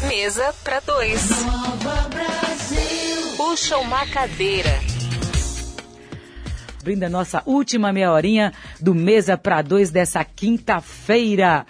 Mesa para dois. Puxa uma cadeira. Abrindo a nossa última meia horinha do Mesa para dois dessa quinta-feira.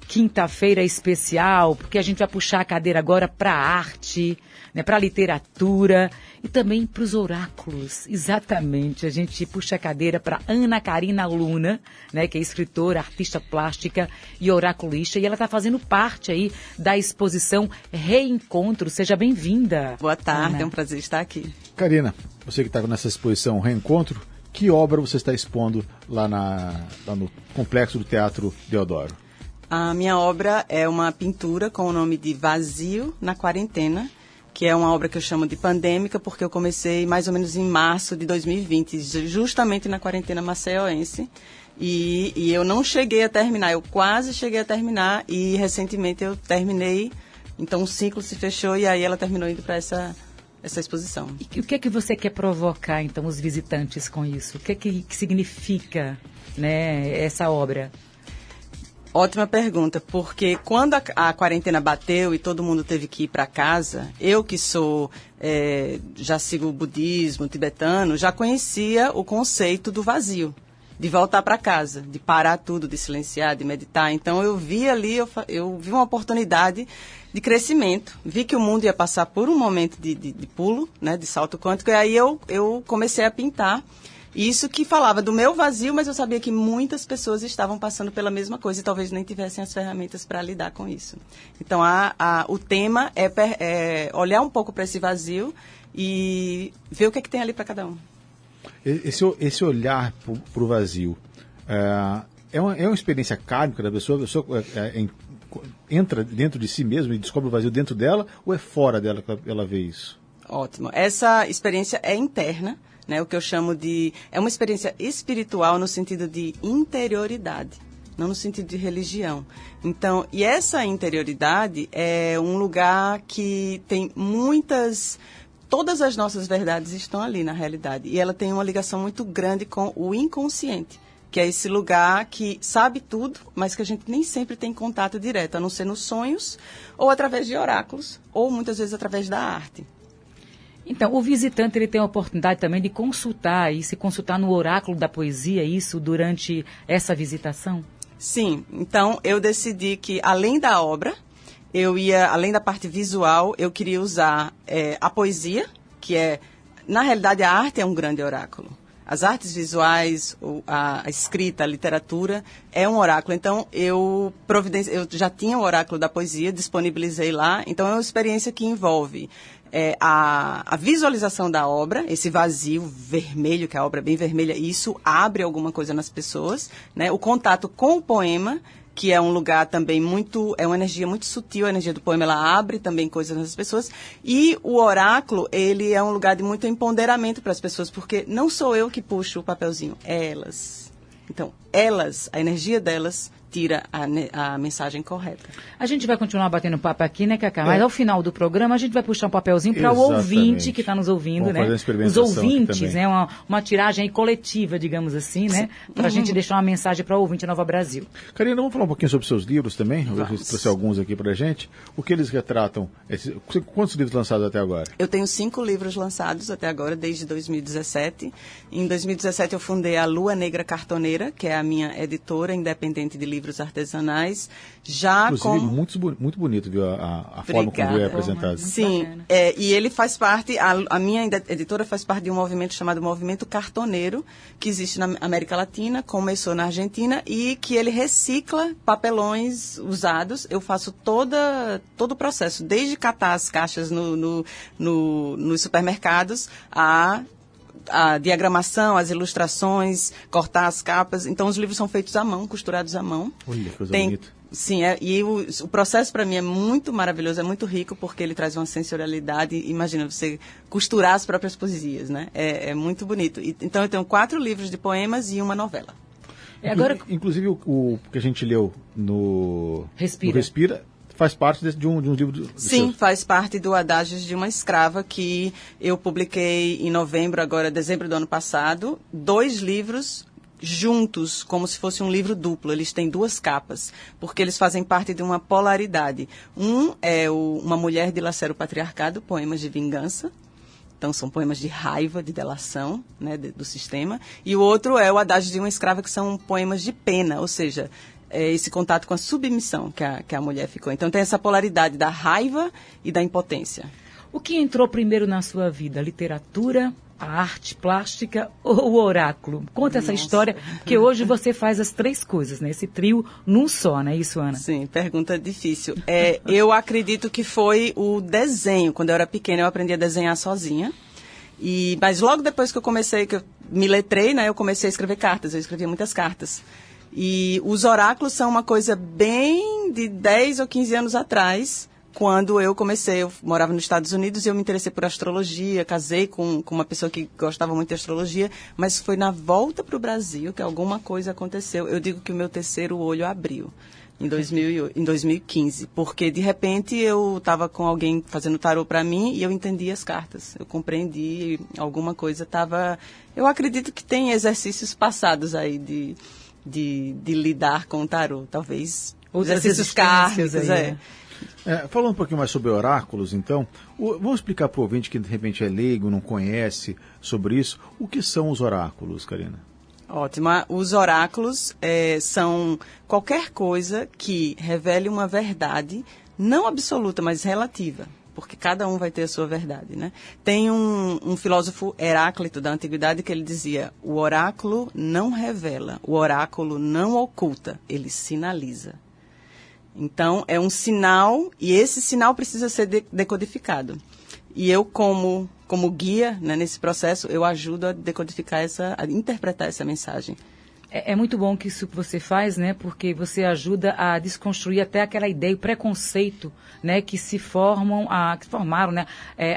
Quinta-feira especial, porque a gente vai puxar a cadeira agora para a arte, né, para a literatura e também para os oráculos. Exatamente, a gente puxa a cadeira para Ana Karina Luna, né, que é escritora, artista plástica e oraculista, e ela está fazendo parte aí da exposição Reencontro. Seja bem-vinda. Boa tarde, Ana. é um prazer estar aqui. Karina, você que está nessa exposição Reencontro, que obra você está expondo lá no Complexo do Teatro Deodoro? A minha obra é uma pintura com o nome de Vazio na Quarentena, que é uma obra que eu chamo de pandêmica, porque eu comecei mais ou menos em março de 2020, justamente na quarentena maceioense, e eu não cheguei a terminar, eu quase cheguei a terminar, e recentemente eu terminei, então o ciclo se fechou e aí ela terminou indo para essa exposição. E o que é que você quer provocar, então, os visitantes com isso? O que é que significa, né, essa obra? Ótima pergunta, porque quando a quarentena bateu e todo mundo teve que ir para casa, eu que sou, já sigo o budismo tibetano, já conhecia o conceito do vazio, de voltar para casa, de parar tudo, de silenciar, de meditar. Então eu vi ali, eu vi uma oportunidade de crescimento, vi que o mundo ia passar por um momento de pulo, né, de salto quântico, e aí eu comecei a pintar. Isso que falava do meu vazio, mas eu sabia que muitas pessoas estavam passando pela mesma coisa e talvez nem tivessem as ferramentas para lidar com isso. Então, o tema é olhar um pouco para esse vazio e ver o que é que tem ali para cada um. Esse olhar para o vazio é uma experiência kármica da pessoa? A pessoa entra dentro de si mesma e descobre o vazio dentro dela, ou é fora dela que ela vê isso? Ótimo. Essa experiência é interna. Né, o que eu chamo de... É uma experiência espiritual no sentido de interioridade, não no sentido de religião. Então, e essa interioridade é um lugar que tem muitas... Todas as nossas verdades estão ali, na realidade. E ela tem uma ligação muito grande com o inconsciente, que é esse lugar que sabe tudo, mas que a gente nem sempre tem contato direto, a não ser nos sonhos, ou através de oráculos, ou muitas vezes através da arte. Então, o visitante ele tem a oportunidade também de consultar e se consultar no oráculo da poesia, isso durante essa visitação? Sim, então eu decidi que além da obra, além da parte visual, eu queria usar a poesia, que na realidade a arte é um grande oráculo. As artes visuais, a escrita, a literatura é um oráculo. Então, eu já tinha o oráculo da poesia, disponibilizei lá. Então, é uma experiência que envolve a visualização da obra, esse vazio vermelho, que a obra é bem vermelha, e isso abre alguma coisa nas pessoas, né? O contato com o poema, que é um lugar também é uma energia muito sutil, a energia do poema, ela abre também coisas nas pessoas, e o oráculo, ele é um lugar de muito empoderamento para as pessoas, porque não sou eu que puxo o papelzinho, é elas. Então, a energia delas tira a mensagem correta. A gente vai continuar batendo papo aqui, né, Cacá? Mas ao final do programa a gente vai puxar um papelzinho para o ouvinte que está nos ouvindo, né? Os ouvintes, né? Uma tiragem aí coletiva, digamos assim, né? Para a gente deixar uma mensagem para o ouvinte Nova Brasil. Karina, vamos falar um pouquinho sobre seus livros também? Eu trouxe alguns aqui para a gente. O que eles retratam? Quantos livros lançados até agora? Eu tenho 5 livros lançados até agora, desde 2017. Em 2017 eu fundei a Lua Negra Cartoneira, que é a minha editora independente de livros artesanais, Inclusive, muito bonito, viu, a forma como é apresentado. Sim, e ele faz parte, a minha editora faz parte de um movimento chamado Movimento Cartoneiro, que existe na América Latina, começou na Argentina, e que ele recicla papelões usados. Eu faço todo o processo, desde catar as caixas nos supermercados, a diagramação, as ilustrações, cortar as capas. Então, os livros são feitos à mão, costurados à mão. Olha, que coisa bonita. Sim, e o processo para mim é muito maravilhoso, é muito rico, porque ele traz uma sensorialidade. Imagina, você costurar as próprias poesias, né? É muito bonito. Então, eu tenho 4 livros de poemas e uma novela. Inclusive, o que a gente leu no Respira. Faz parte de um livro... Sim, faz parte do Adágios de uma Escrava, que eu publiquei em dezembro do ano passado, 2 livros juntos, como se fosse um livro duplo. Eles têm 2 capas, porque eles fazem parte de uma polaridade. Um é Uma Mulher dilacera o Patriarcado, poemas de vingança. Então, são poemas de raiva, de delação, né, do sistema. E o outro é o Adágio de uma Escrava, que são poemas de pena, ou seja, esse contato com a submissão que a mulher ficou. Então, tem essa polaridade da raiva e da impotência. O que entrou primeiro na sua vida? A literatura, a arte plástica ou o oráculo? Conta essa história, porque hoje você faz as 3 coisas, né? Esse trio num só, não é isso, Ana? Sim, pergunta difícil. Eu acredito que foi o desenho. Quando eu era pequena, eu aprendi a desenhar sozinha. Mas logo depois que eu me letrei, né? Eu comecei a escrever cartas. Eu escrevia muitas cartas. E os oráculos são uma coisa bem de 10 ou 15 anos atrás. Quando eu morava nos Estados Unidos e eu me interessei por astrologia, casei com uma pessoa que gostava muito de astrologia, mas foi na volta para o Brasil que alguma coisa aconteceu. Eu digo que o meu terceiro olho abriu em 2015, porque de repente eu estava com alguém fazendo tarô para mim e eu entendi as cartas. Eu compreendi, alguma coisa estava... Eu acredito que tem exercícios passados aí de lidar com o tarô, talvez exercícios kármicos, aí, falando um pouquinho mais sobre oráculos, então, vamos explicar para o ouvinte que de repente é leigo, não conhece sobre isso, o que são os oráculos, Karina? Ótimo. Os oráculos são qualquer coisa que revele uma verdade, não absoluta, mas relativa, porque cada um vai ter a sua verdade, né? Tem um filósofo Heráclito da Antiguidade que ele dizia: o oráculo não revela, o oráculo não oculta, ele sinaliza. Então, é um sinal, e esse sinal precisa ser decodificado. E eu, como guia, né, nesse processo, eu ajudo a decodificar a interpretar essa mensagem. É muito bom que isso que você faz, né? Porque você ajuda a desconstruir até aquela ideia, o preconceito, né? Que se formaram, né?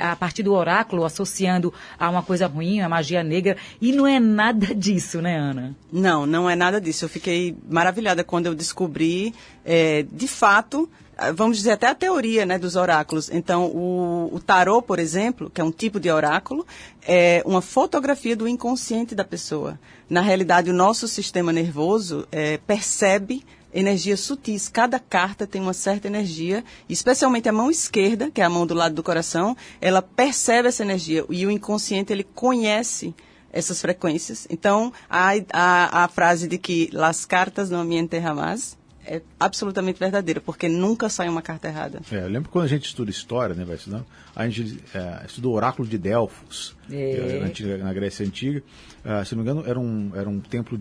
A partir do oráculo, associando a uma coisa ruim, a magia negra. E não é nada disso, né, Ana? Não é nada disso. Eu fiquei maravilhada quando eu descobri, de fato... Vamos dizer, até a teoria, né, dos oráculos. Então, o tarô, por exemplo, que é um tipo de oráculo, é uma fotografia do inconsciente da pessoa. Na realidade, o nosso sistema nervoso percebe energias sutis. Cada carta tem uma certa energia, especialmente a mão esquerda, que é a mão do lado do coração, ela percebe essa energia. E o inconsciente, ele conhece essas frequências. Então, a frase de que las cartas no mienten jamás é absolutamente verdadeira, porque nunca sai uma carta errada. Eu lembro quando a gente estuda história, né, vai estudando, a gente estudou o oráculo de Delfos, na Grécia Antiga. Se não me engano, era um templo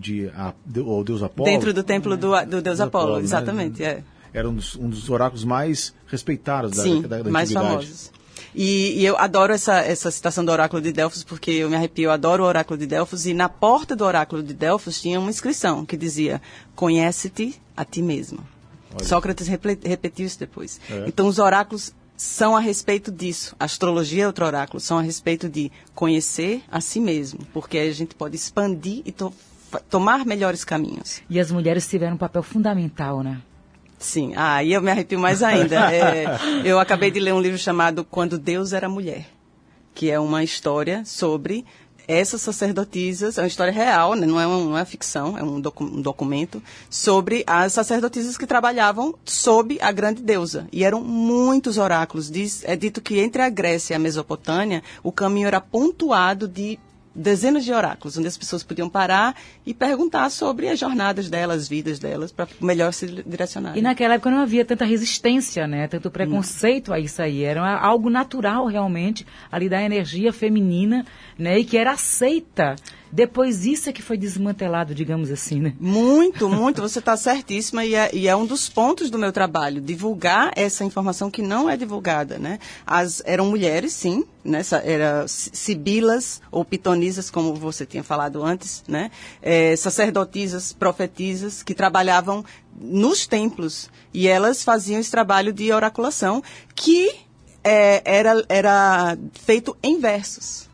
ao deus Apolo. Dentro do templo do deus Apolo, exatamente. Né? Era um dos oráculos mais respeitados da antiguidade. Mais famosos. E eu adoro essa citação do oráculo de Delfos, porque eu me arrepio, eu adoro o oráculo de Delfos, e na porta do oráculo de Delfos tinha uma inscrição que dizia: conhece-te a ti mesmo. Olha. Sócrates repetiu isso depois. Então, os oráculos são a respeito disso. A astrologia é outro oráculo, são a respeito de conhecer a si mesmo, porque aí a gente pode expandir e tomar melhores caminhos. E as mulheres tiveram um papel fundamental, né? Sim, aí eu me arrepio mais ainda. Eu acabei de ler um livro chamado Quando Deus Era Mulher, que é uma história sobre essas sacerdotisas, é uma história real, né? Não é ficção, é um documento, sobre as sacerdotisas que trabalhavam sob a grande deusa. E eram muitos oráculos. É dito que entre a Grécia e a Mesopotâmia, o caminho era pontuado de dezenas de oráculos, onde as pessoas podiam parar e perguntar sobre as jornadas delas, as vidas delas, para melhor se direcionar. E naquela época não havia tanta resistência, né? Tanto preconceito a isso aí. Era algo natural, realmente, ali da energia feminina, né? E que era aceita. Depois isso é que foi desmantelado, digamos assim, né? Muito, muito. Você está certíssima e é um dos pontos do meu trabalho, divulgar essa informação que não é divulgada, né? Eram mulheres, sim, né? Eram sibilas ou pitonisas, como você tinha falado antes, né? Sacerdotisas, profetisas, que trabalhavam nos templos e elas faziam esse trabalho de oraculação que era feito em versos.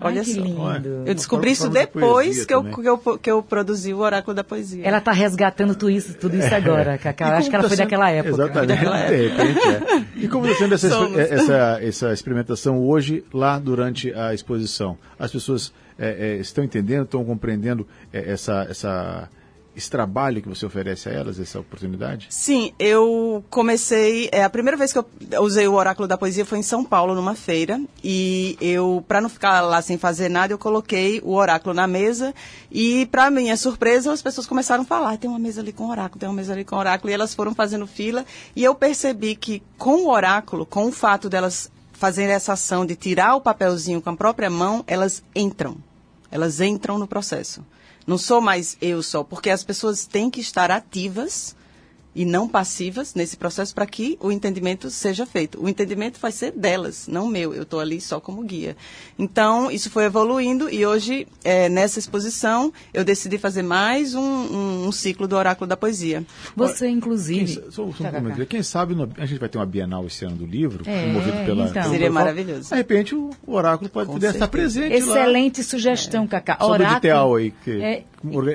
Olha que só. lindo. Eu descobri isso Forma de depois poesia que eu produzi o Oráculo da Poesia. Ela está resgatando tudo isso agora, Cacá. Acho que ela foi daquela época. Exatamente, de repente. E como está sendo essa experimentação hoje, lá durante a exposição? As pessoas estão entendendo, estão compreendendo esse trabalho que você oferece a elas, essa oportunidade? Sim, eu comecei... a primeira vez que eu usei o Oráculo da Poesia foi em São Paulo, numa feira. E eu, para não ficar lá sem fazer nada, eu coloquei o oráculo na mesa. E, para minha surpresa, as pessoas começaram a falar, tem uma mesa ali com oráculo, tem uma mesa ali com oráculo. E elas foram fazendo fila. E eu percebi que com o oráculo, com o fato delas fazerem essa ação de tirar o papelzinho com a própria mão, elas entram. Elas entram no processo. Não sou mais eu só, porque as pessoas têm que estar ativas e não passivas nesse processo para que o entendimento seja feito. O entendimento vai ser delas, não meu. Eu estou ali só como guia. Então, isso foi evoluindo e hoje, nessa exposição, eu decidi fazer mais um ciclo do Oráculo da Poesia. Você, inclusive... Quem sabe a gente vai ter uma Bienal esse ano do livro, promovido pela... Então. Seria maravilhoso. De repente, o Oráculo pode estar presente Excelente sugestão, Cacá. Sobre o Editel aí. É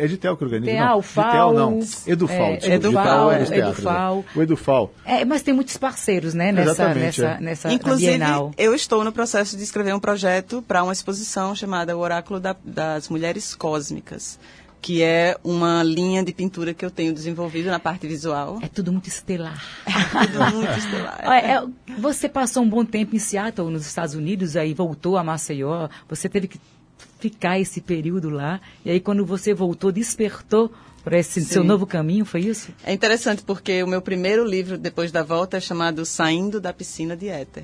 Editel que organiza. Editel, FAO. Editel não. Edufal. Edufal. Edufal. O Edufal. Mas tem muitos parceiros, né, nessa Inclusive, Bienal. Eu estou no processo de escrever um projeto para uma exposição chamada O Oráculo das Mulheres Cósmicas, que é uma linha de pintura que eu tenho desenvolvido na parte visual. É tudo muito estelar. Tudo muito estelar. Você passou um bom tempo em Seattle, nos Estados Unidos, aí voltou a Maceió, você teve que ficar esse período lá, e aí quando você voltou, despertou para esse seu novo caminho, foi isso? É interessante porque o meu primeiro livro depois da volta é chamado Saindo da Piscina de Éter,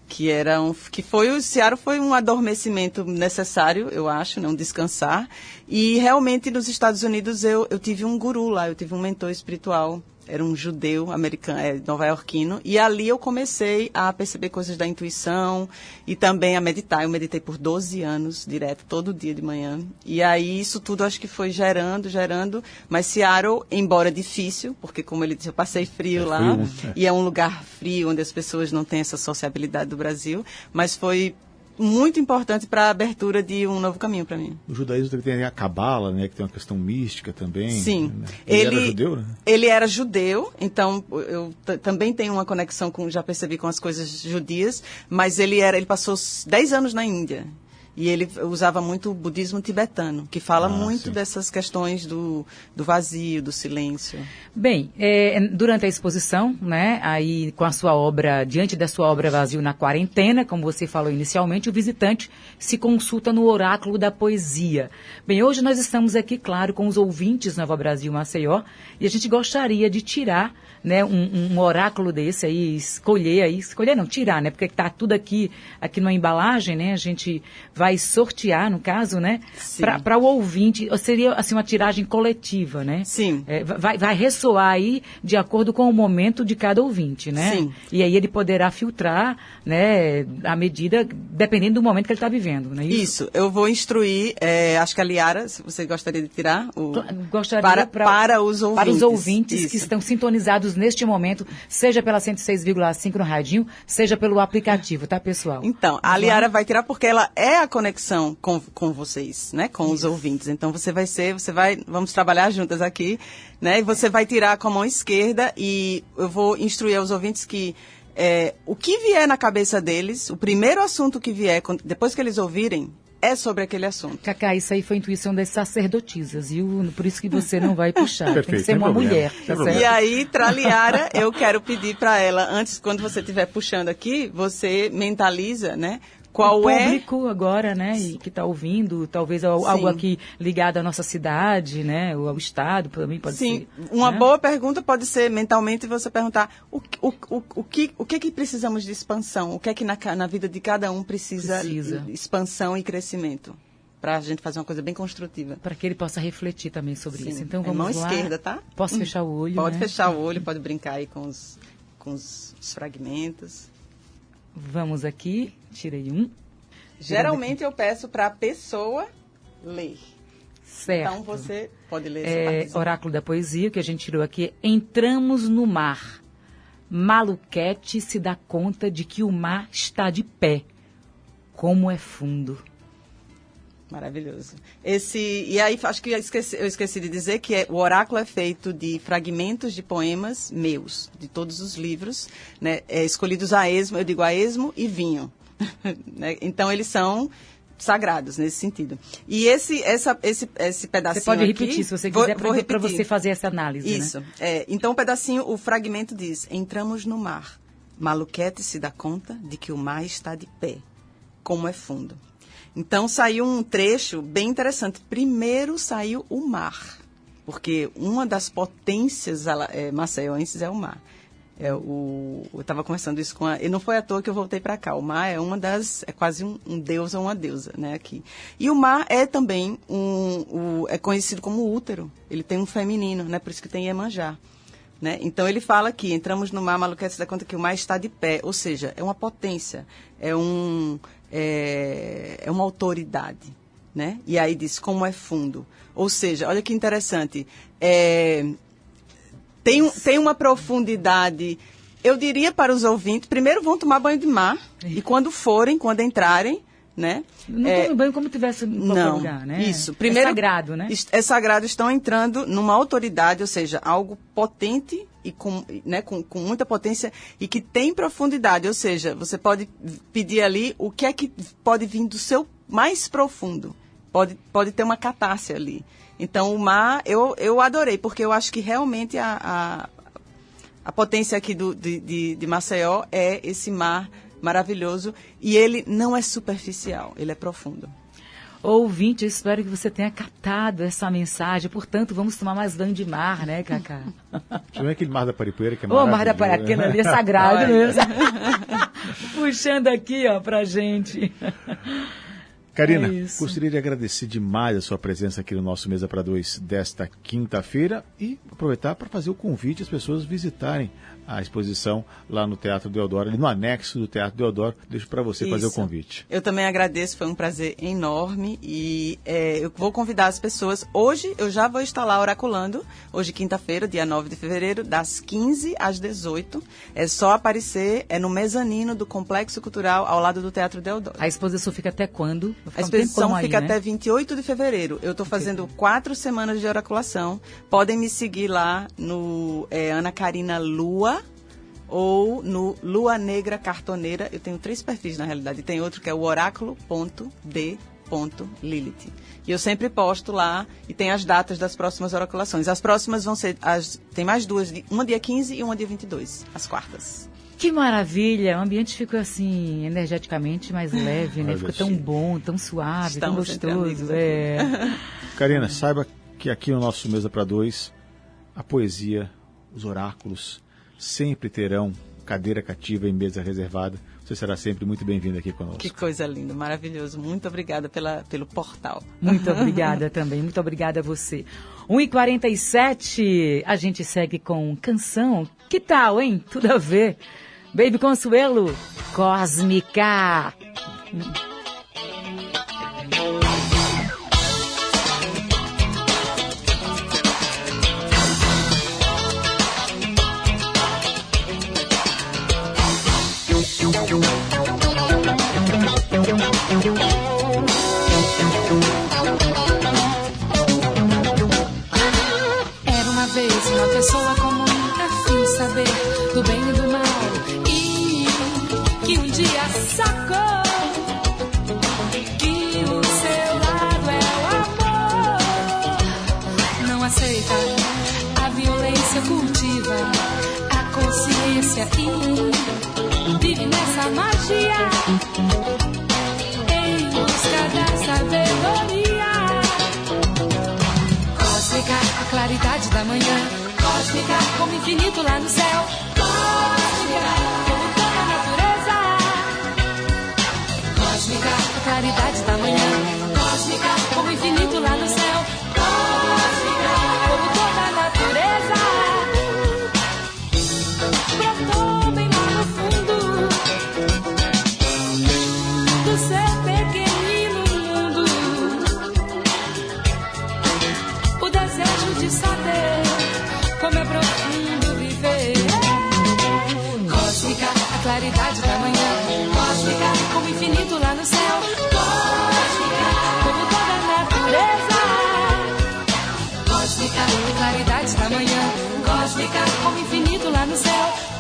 o Seattle foi um adormecimento necessário, eu acho, um descansar, e realmente nos Estados Unidos eu tive um guru lá, eu tive um mentor espiritual. Era um judeu americano, nova-iorquino, e ali eu comecei a perceber coisas da intuição e também a meditar. Eu meditei por 12 anos, direto, todo dia de manhã. E aí isso tudo acho que foi gerando, mas Seattle, embora difícil, porque como ele disse, eu passei frio lá, e é um lugar frio, onde as pessoas não têm essa sociabilidade do Brasil, mas foi muito importante para a abertura de um novo caminho para mim. O judaísmo tem a Cabala, né, que tem uma questão mística também. Sim. Né? Ele era judeu, né? Ele era judeu, então eu também tenho uma conexão já percebi com as coisas judias, mas ele passou 10 anos na Índia. E ele usava muito o budismo tibetano, que fala muito dessas questões do vazio, do silêncio. Bem, durante a exposição, né, aí com a sua obra, diante da sua obra Vazio na Quarentena, como você falou inicialmente, o visitante se consulta no Oráculo da Poesia. Bem, hoje nós estamos aqui, claro, com os ouvintes Nova Brasil Maceió, e a gente gostaria de tirar, né, um oráculo desse aí, tirar, né, porque está tudo aqui numa embalagem, né, a gente vai sortear, no caso, né, para o ouvinte, seria assim uma tiragem coletiva, né? Sim. Vai ressoar aí de acordo com o momento de cada ouvinte, né? Sim. E aí ele poderá filtrar, né, à medida, dependendo do momento que ele está vivendo, não é isso? Isso, eu vou instruir, acho que a Liara, se você gostaria de tirar, gostaria para os ouvintes. Para os ouvintes isso. Que estão sintonizados neste momento, seja pela 106,5 no radinho, seja pelo aplicativo, tá, pessoal? Então, a Liara vai tirar porque ela é a conexão com vocês, né, com os ouvintes. Então, vamos trabalhar juntas aqui, né, e você vai tirar com a mão esquerda e eu vou instruir aos ouvintes que o que vier na cabeça deles, o primeiro assunto que vier, depois que eles ouvirem, é sobre aquele assunto. Cacá, isso aí foi intuição das sacerdotisas, viu? Por isso que você não vai puxar. Perfeito, tem que ser uma mulher. Tá certo? E aí, Traliara, eu quero pedir para ela, antes, quando você estiver puxando aqui, você mentaliza, né? Qual o público agora, né, e que está ouvindo, talvez algo aqui ligado à nossa cidade, né, ou ao estado, também pode ser. Sim, uma boa pergunta pode ser mentalmente você perguntar o que precisamos de expansão, o que é que na vida de cada um precisa. Expansão e crescimento, para a gente fazer uma coisa bem construtiva. Para que ele possa refletir também sobre isso. Então vamos mão lá. esquerda, tá? Posso fechar o olho? Pode né? fechar o olho, pode brincar aí com os fragmentos. Vamos aqui, tirei um. Geralmente eu peço para a pessoa ler. Certo. Então você pode ler essa parte. Oráculo da Poesia, que a gente tirou aqui. Entramos no mar. Maluquete se dá conta de que o mar está de pé. Como é fundo. Maravilhoso. E aí, acho que eu esqueci de dizer que o oráculo é feito de fragmentos de poemas meus, de todos os livros, né, escolhidos a esmo, eu digo a esmo e vinho. Né? Então, eles são sagrados nesse sentido. E esse pedacinho Você pode repetir, aqui, se você quiser, para repetir. você fazer essa análise. Isso. Né? Então, o pedacinho, o fragmento diz: entramos no mar. Maluquete se dá conta de que o mar está de pé. Como é fundo. Então, saiu um trecho bem interessante. Primeiro saiu o mar, porque uma das potências maceioenses é o mar. Eu estava conversando isso e não foi à toa que eu voltei para cá. O mar é quase um deus ou uma deusa, né, aqui. E o mar é também é conhecido como útero. Ele tem um feminino, né, por isso que tem Iemanjá. Né? Então, ele fala que entramos no mar, Maluquete se dá conta que o mar está de pé. Ou seja, é uma potência, é uma autoridade, né? E aí diz como é fundo. Ou seja, olha que interessante, tem uma profundidade, eu diria para os ouvintes, primeiro vão tomar banho de mar, e quando entrarem, né? Não tome banho como tivesse em qualquer lugar, né? Isso. Primeiro, é sagrado, né? É sagrado, estão entrando numa autoridade, ou seja, algo potente e com muita potência e que tem profundidade. Ou seja, você pode pedir ali o que é que pode vir do seu mais profundo. Pode ter uma catarse ali. Então, o mar, eu adorei, porque eu acho que realmente a potência aqui de Maceió é esse mar maravilhoso, e ele não é superficial, ele é profundo. Ouvinte, eu espero que você tenha captado essa mensagem. Portanto, vamos tomar mais banho de mar, né, Cacá? Deixa eu ver aquele mar da Paripoeira que é maravilhoso. O mar da Paripoeira, aquele ali é sagrado mesmo. Puxando aqui, ó, pra gente. Karina, gostaria de agradecer demais a sua presença aqui no nosso Mesa para Dois desta quinta-feira e aproveitar para fazer o convite às pessoas visitarem a exposição lá no Teatro Deodoro, ali no anexo do Teatro Deodoro. Deixo para você fazer o convite. Eu também agradeço, foi um prazer enorme e eu vou convidar as pessoas. Hoje eu já vou estar lá oraculando, hoje quinta-feira, dia 9 de fevereiro, das 15 às 18. É só aparecer, no mezanino do Complexo Cultural, ao lado do Teatro Deodoro. A exposição fica até quando? A exposição fica até 28 de fevereiro. Eu estou fazendo 4 semanas de oraculação. Podem me seguir lá no Ana Karina Lua ou no Lua Negra Cartoneira. Eu tenho 3 perfis, na realidade. Tem outro que é o oráculo.d.lilith. E eu sempre posto lá e tem as datas das próximas oraculações. As próximas vão ser... tem mais 2, uma dia 15 e uma dia 22, as quartas. Que maravilha! O ambiente ficou assim, energeticamente mais leve, né? Ficou tão bom, tão suave, tão gostoso. Karina, saiba que aqui no nosso Mesa para Dois, a poesia, os oráculos, sempre terão cadeira cativa e mesa reservada. Você será sempre muito bem-vinda aqui conosco. Que coisa linda, maravilhoso. Muito obrigada pelo portal. Muito obrigada também, muito obrigada a você. 1h47, a gente segue com canção. Que tal, hein? Tudo a ver. Baby Consuelo, Cósmica. Era uma vez uma pessoa comum, a fim saber do bem e do mal, e que um dia sacou que o seu lado é o amor. Não aceita a violência, cultiva a consciência e vive nessa magia em busca da sabedoria. Cósmica, a claridade da manhã. Cósmica, como infinito lá no céu. Cósmica, como toda a natureza. Cósmica, a claridade da manhã. Cósmica, como infinito lá no céu. Cósmica, como toda a natureza. Brotou bem lá no fundo do seu pequenino mundo o desejo de saber como é profundo viver. Cósmica, a claridade da manhã. Cósmica, como infinito lá no céu. Cósmica, como toda natureza. Cósmica, claridade da manhã. Cósmica, como infinito lá no céu.